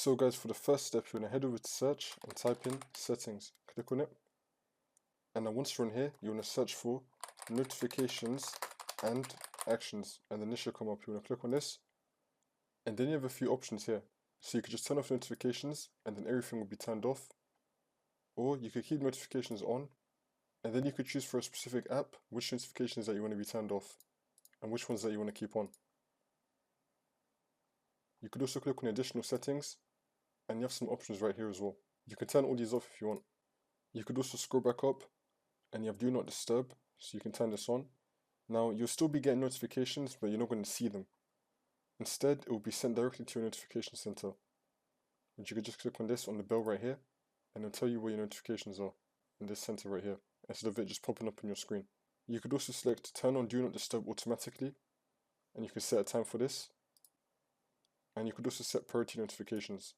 So guys, for the first step, you're going to head over to search and type in settings. Click on it. And then once you're on here, you want to search for notifications and actions. And then this should come up. You want to click on this. And then you have a few options here. So you could just turn off notifications and then everything will be turned off. Or you could keep notifications on. And then you could choose for a specific app which notifications that you want to be turned off and which ones that you want to keep on. You could also click on additional settings and you have some options right here as well. You can turn all these off if you want. You could also scroll back up and you have do not disturb, so you can turn this on. Now you'll still be getting notifications, but you're not going to see them. Instead, it will be sent directly to your notification center. And you could just click on this on the bell right here and it'll tell you where your notifications are in this center right here, instead of it just popping up on your screen. You could also select turn on do not disturb automatically, and you can set a time for this. And you could also set priority notifications.